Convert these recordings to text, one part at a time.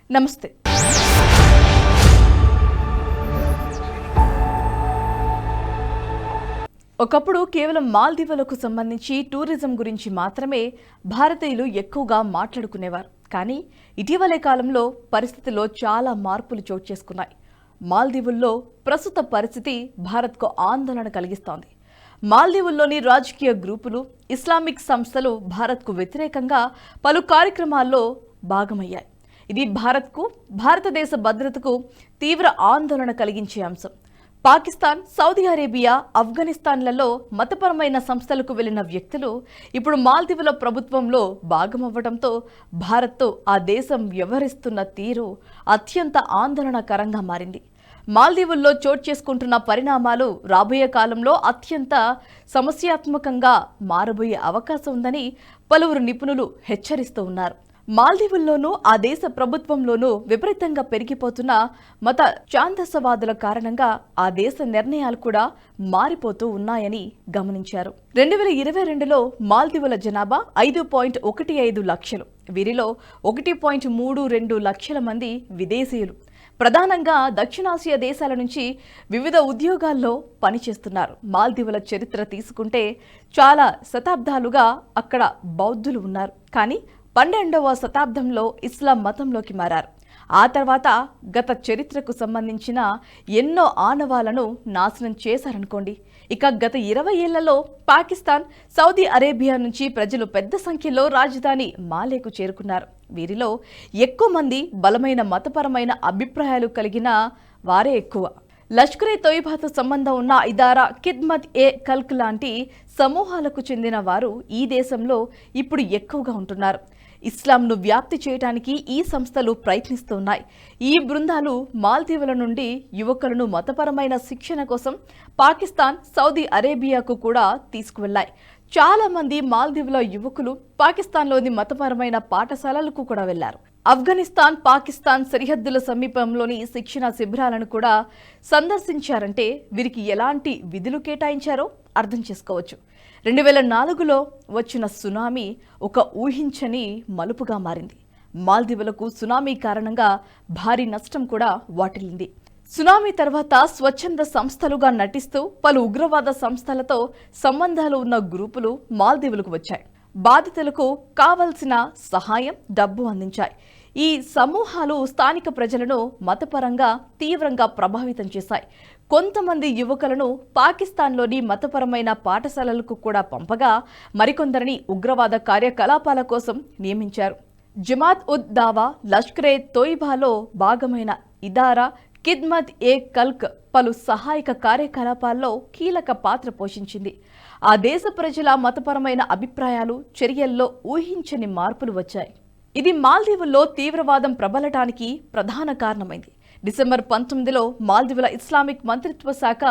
నమస్తే. ఒకప్పుడు కేవలం మాల్దీవులకు సంబంధించి టూరిజం గురించి మాత్రమే భారతీయులు ఎక్కువగా మాట్లాడుకునేవారు. కానీ ఇటీవలే కాలంలో పరిస్థితిలో చాలా మార్పులు చోటు చేసుకున్నాయి. మాల్దీవుల్లో ప్రస్తుత పరిస్థితి భారత్కు ఆందోళన కలిగిస్తోంది. మాల్దీవుల్లోని రాజకీయ గ్రూపులు, ఇస్లామిక్ సంస్థలు భారత్కు వ్యతిరేకంగా పలు కార్యక్రమాల్లో భాగమయ్యాయి. ఇది భారత్కు, భారతదేశ భద్రతకు తీవ్ర ఆందోళన కలిగించే అంశం. పాకిస్తాన్, సౌదీ అరేబియా, ఆఫ్ఘనిస్తాన్లలో మతపరమైన సంస్థలకు వెళ్లిన వ్యక్తులు ఇప్పుడు మాల్దీవుల ప్రభుత్వంలో భాగమవ్వడంతో భారత్తో ఆ దేశం వ్యవహరిస్తున్న తీరు అత్యంత ఆందోళనకరంగా మారింది. మాల్దీవుల్లో చోటు చేసుకుంటున్న పరిణామాలు రాబోయే కాలంలో అత్యంత సమస్యాత్మకంగా మారబోయే అవకాశం ఉందని పలువురు నిపుణులు హెచ్చరిస్తూ ఉన్నారు. మాల్దీవుల్లోనూ ఆ దేశ ప్రభుత్వంలోనూ విపరీతంగా పెరిగిపోతున్న మత ఛాందసవాదుల కారణంగా ఆ దేశ నిర్ణయాలు కూడా మారిపోతూ ఉన్నాయని గమనించారు. 2022లో మాల్దీవుల జనాభా 5.15 లక్షలు. వీరిలో 1.32 లక్షల మంది విదేశీయులు. ప్రధానంగా దక్షిణాసియా దేశాల నుంచి వివిధ ఉద్యోగాల్లో పనిచేస్తున్నారు. మాల్దీవుల చరిత్ర తీసుకుంటే చాలా శతాబ్దాలుగా అక్కడ బౌద్ధులు ఉన్నారు. కానీ 12వ శతాబ్దంలో ఇస్లాం మతంలోకి మారారు. ఆ తర్వాత గత చరిత్రకు సంబంధించిన ఎన్నో ఆనవాలను నాశనం చేశారనుకోండి. ఇక గత 20 ఏళ్లలో పాకిస్తాన్, సౌదీ అరేబియా నుంచి ప్రజలు పెద్ద సంఖ్యలో రాజధాని మాలేకు చేరుకున్నారు. వీరిలో ఎక్కువ మంది బలమైన మతపరమైన అభిప్రాయాలు కలిగిన వారే ఎక్కువ. లష్కరే తోయిబాతో సంబంధం ఉన్న ఇదారా, ఖిద్మత్ ఏ కల్క్ లాంటి సమూహాలకు చెందిన వారు ఈ దేశంలో ఇప్పుడు ఎక్కువగా ఉంటున్నారు. ఇస్లాంను వ్యాప్తి చేయడానికి ఈ సంస్థలు ప్రయత్నిస్తున్నాయి. ఈ బృందాలు మాల్దీవుల నుండి యువకులను మతపరమైన శిక్షణ కోసం పాకిస్తాన్, సౌదీ అరేబియాకు కూడా తీసుకువెళ్లాయి. చాలా మంది మాల్దీవుల యువకులు పాకిస్తాన్లోని మతపరమైన పాఠశాలలకు కూడా వెళ్లారు. ఆఫ్ఘనిస్తాన్, పాకిస్తాన్ సరిహద్దుల సమీపంలోని శిక్షణ శిబిరాలను కూడా సందర్శించారంటే వీరికి ఎలాంటి విధులు కేటాయించారో అర్థం చేసుకోవచ్చు. 2004లో వచ్చిన సునామీ ఒక ఊహించని మలుపుగా మారింది. మాల్దీవులకు సునామీ కారణంగా భారీ నష్టం కూడా వాటిల్లింది. సునామీ తర్వాత స్వచ్ఛంద సంస్థలుగా నటిస్తూ పలు ఉగ్రవాద సంస్థలతో సంబంధాలు ఉన్న గ్రూపులు మాల్దీవులకు వచ్చాయి. బాధితులకు కావలసిన సహాయం, డబ్బు అందించాయి. ఈ సమూహాలు స్థానిక ప్రజలను మతపరంగా తీవ్రంగా ప్రభావితం చేశాయి. కొంతమంది యువకులను పాకిస్తాన్లోని మతపరమైన పాఠశాలలకు కూడా పంపగా మరికొందరిని ఉగ్రవాద కార్యకలాపాల కోసం నియమించారు. జమాత్ ఉద్ దావా, లష్కరే తోయిబాలో భాగమైన ఇదారా, ఖిద్మత్ ఏ కల్క్ పలు సహాయక కార్యకలాపాల్లో కీలక పాత్ర పోషించింది. ఆ దేశ ప్రజల మతపరమైన అభిప్రాయాలు, చర్యల్లో ఊహించని మార్పులు వచ్చాయి. ఇది మాల్దీవుల్లో తీవ్రవాదం ప్రబలటానికి ప్రధాన కారణమైంది. డిసెంబర్ 19లో మాల్దీవుల ఇస్లామిక్ మంత్రిత్వ శాఖ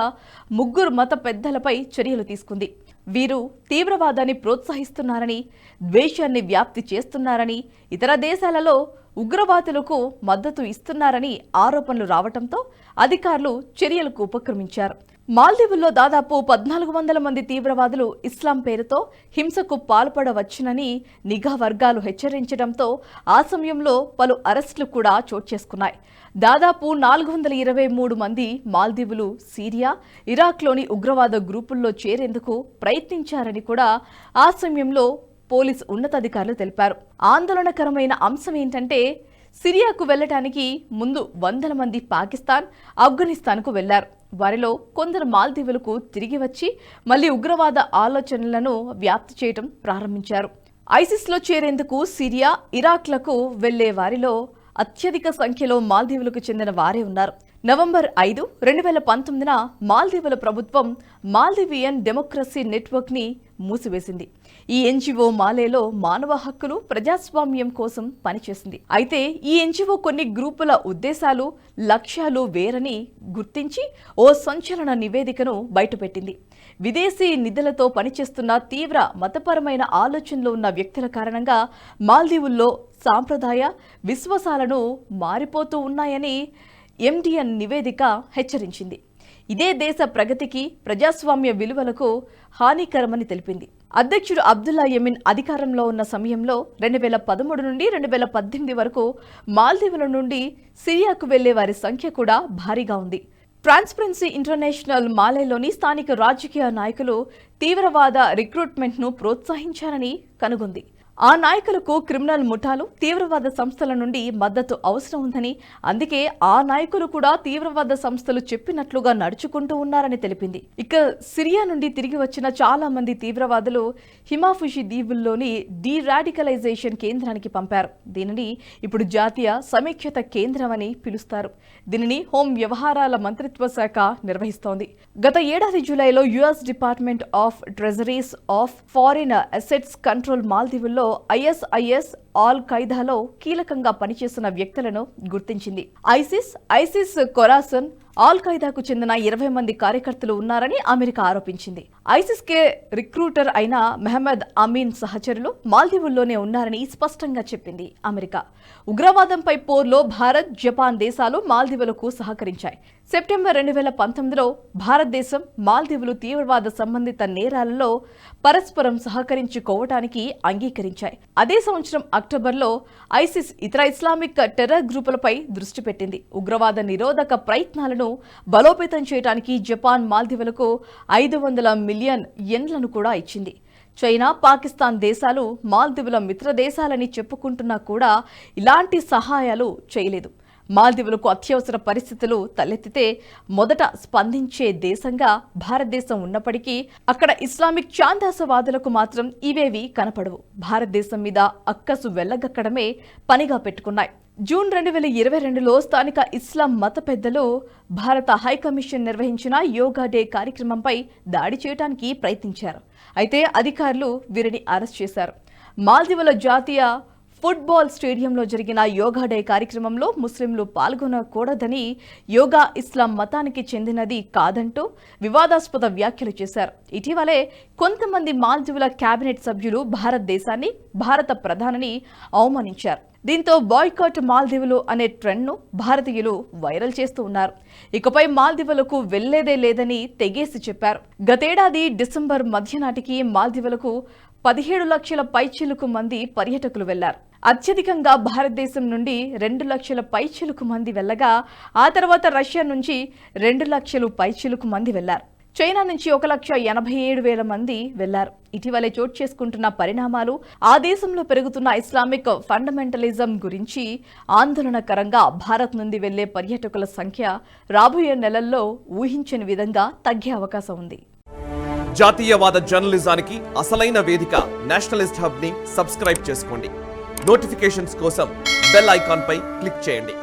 3 మత పెద్దలపై చర్యలు తీసుకుంది. వీరు తీవ్రవాదాన్ని ప్రోత్సహిస్తున్నారని, ద్వేషాన్ని వ్యాప్తి చేస్తున్నారని, ఇతర దేశాలలో ఉగ్రవాదులకు మద్దతు ఇస్తున్నారని ఆరోపణలు రావడంతో అధికారులు చర్యలకు ఉపక్రమించారు. మాల్దీవుల్లో దాదాపు 1400 మంది తీవ్రవాదులు ఇస్లాం పేరుతో హింసకు పాల్పడవచ్చునని నిఘా వర్గాలు హెచ్చరించడంతో ఆ సమయంలో పలు అరెస్టులు కూడా చోటు చేసుకున్నాయి. దాదాపు 423 మంది మాల్దీవులు సిరియా, ఇరాక్లోని ఉగ్రవాద గ్రూపుల్లో చేరేందుకు ప్రయత్నించారని కూడా ఆ సమయంలో పోలీసు ఉన్నతాధికారులు తెలిపారు. ఆందోళనకరమైన అంశం ఏంటంటే సిరియాకు వెళ్లటానికి ముందు 100 మంది పాకిస్తాన్, ఆఫ్ఘనిస్తాన్కు వెళ్లారు. వారిలో కొందరు మాల్దీవులకు తిరిగి వచ్చి మళ్లీ ఉగ్రవాద ఆలోచనలను వ్యాప్తి చేయడం ప్రారంభించారు. ఐసిస్లో చేరేందుకు సిరియా, ఇరాక్లకు వెళ్లే వారిలో అత్యధిక సంఖ్యలో మాల్దీవులకు చెందిన వారే ఉన్నారు. నవంబర్ 5, 2019న మాల్దీవుల ప్రభుత్వం మాల్దీవియన్ డెమోక్రసీ నెట్వర్క్ని మూసివేసింది. ఈ ఎన్జిఓ మాలేలో మానవ హక్కులు, ప్రజాస్వామ్యం కోసం పనిచేసింది. అయితే ఈ ఎన్జిఓ కొన్ని గ్రూపుల ఉద్దేశాలు, లక్ష్యాలు వేరని గుర్తించి ఓ సంచలన నివేదికను బయటపెట్టింది. విదేశీ నిధులతో పనిచేస్తున్న తీవ్ర మతపరమైన ఆలోచనలు ఉన్న వ్యక్తుల కారణంగా మాల్దీవుల్లో సాంప్రదాయ విశ్వాసాలను మారిపోతూ ఉన్నాయని ఎండిఎన్ నివేదిక హెచ్చరించింది. ఇదే దేశ ప్రగతికి, ప్రజాస్వామ్య విలువలకు హానికరమని తెలిపింది. అధ్యక్షుడు అబ్దుల్లా యమీన్ అధికారంలో ఉన్న సమయంలో 2013 నుండి 2018 వరకు మాల్దీవుల నుండి సిరియాకు వెళ్లే వారి సంఖ్య కూడా భారీగా ఉంది. ట్రాన్స్పరెన్సీ ఇంటర్నేషనల్ మాలేలోని స్థానిక రాజకీయ నాయకులు తీవ్రవాద రిక్రూట్మెంట్ను ప్రోత్సహించారని కనుగొంది. ఆ నాయకులకు క్రిమినల్ ముఠాలు, తీవ్రవాద సంస్థల నుండి మద్దతు అవసరం ఉందని, అందుకే ఆ నాయకులు కూడా తీవ్రవాద సంస్థలు చెప్పినట్లుగా నడుచుకుంటూ ఉన్నారని తెలిపింది. ఇక సిరియా నుండి తిరిగి వచ్చిన చాలా మంది తీవ్రవాదులు హిమాఫుషి దీవుల్లోని డీరాడికలైజేషన్ కేంద్రానికి పంపారు. దీనిని ఇప్పుడు జాతీయ సమీక్షత కేంద్రం అని పిలుస్తారు. దీనిని హోం వ్యవహారాల మంత్రిత్వ శాఖ నిర్వహిస్తోంది. గత ఏడాది జూలైలో US department of treasuries of foreign assets control మాల్దీవుల్లో ఐఎస్ఐఎస్ ఆల్ ఖైదాలో కీలకంగా పనిచేస్తున్న వ్యక్తులను గుర్తించింది. ఐసిస్ ఖొరాసన్ ఆల్ ఖైదాకు చెందిన 20 మంది కార్యకర్తలు ఉన్నారని అమెరికా ఆరోపించింది. ఐసిస్ కే రిక్రూటర్ అయిన మెహమ్మద్ అమీన్ సహచరులు మాల్దీవుల్లోనే ఉన్నారని స్పష్టంగా చెప్పింది అమెరికా. ఉగ్రవాదంపై పోర్లో భారత్, జపాన్ దేశాలు మాల్దీవులకు సహకరించాయి. సెప్టెంబర్ 2019లో భారతదేశం, మాల్దీవులు తీవ్రవాద సంబంధిత నేరాలలో పరస్పరం సహకరించుకోవటానికి అంగీకరించాయి. అదే సంవత్సరం అక్టోబర్లో ఐసిస్ ఇతర ఇస్లామిక్ టెర్రర్ గ్రూపులపై దృష్టి పెట్టింది. ఉగ్రవాద నిరోధక ప్రయత్నాలను బలోపేతం చేయడానికి జపాన్ మాల్దీవులకు 500 మిలియన్ యెన్లను కూడా ఇచ్చింది. చైనా, పాకిస్తాన్ దేశాలు మాల్దీవుల మిత్ర దేశాలని చెప్పుకుంటున్నా కూడా ఇలాంటి సహాయాలు చేయలేదు. మాల్దీవులకు అత్యవసర పరిస్థితులు తలెత్తితే మొదట స్పందించే దేశంగా భారతదేశం ఉన్నప్పటికీ అక్కడ ఇస్లామిక్ ఛాందాసవాదులకు మాత్రం ఇవేవి కనపడవు. భారతదేశం మీద అక్కసు వెళ్లగక్కడమే పనిగా పెట్టుకున్నాయి. జూన్ 2022లో స్థానిక ఇస్లాం మత పెద్దలు భారత హైకమిషన్ నిర్వహించిన యోగా డే కార్యక్రమంపై దాడి చేయడానికి ప్రయత్నించారు. అయితే అధికారులు వీరిని అరెస్ట్ చేశారు. మాల్దీవుల జాతీయ ఫుట్బాల్ స్టేడియంలో జరిగిన యోగా డే కార్యక్రమంలో ముస్లింలు పాల్గొనకూడదని, యోగా ఇస్లాం మతానికి చెందినది కాదంటూ వివాదాస్పద వ్యాఖ్యలు చేశారు. ఇటీవలే కొంతమంది మాల్దీవుల కేబినెట్ సభ్యులు భారతదేశాన్ని, భారత ప్రధానిని అవమానించారు. దీంతో బాయ్కాట్ మాల్దీవులు అనే ట్రెండ్ను భారతీయులు వైరల్ చేస్తూ ఉన్నారు. ఇకపై మాల్దీవులకు వెళ్లేదే లేదని తెగేసి చెప్పారు. గతేడాది డిసెంబర్ మధ్య నాటికి మాల్దీవులకు 17 లక్షల పైచిలుకు మంది పర్యాటకులు వెళ్లారు. అత్యధికంగా భారతదేశం నుండి 2 లక్షల పైచిలుకు మంది వెళ్లగా, ఆ తర్వాత రష్యా నుంచి 2 లక్షలు పైచిలుకు మంది వెళ్లారు. చైనా నుంచి 1,87,000 మంది వెళ్లారు. ఇటీవలే చోటు చేసుకుంటున్న పరిణామాలు, ఆ దేశంలో పెరుగుతున్న ఇస్లామిక్ ఫండమెంటలిజం గురించి ఆందోళనకరంగా భారత్ నుండి వెళ్లే పర్యాటకుల సంఖ్య రాబోయే నెలల్లో ఊహించని విధంగా తగ్గే అవకాశం ఉంది. జాతీయవాద జర్నలిజానికి అసలైన వేదిక నేషనలిస్ట్ హబ్ ని సబ్స్క్రైబ్ చేసుకోండి. నోటిఫికేషన్స్ కోసం బెల్ ఐకాన్ పై క్లిక్ చేయండి.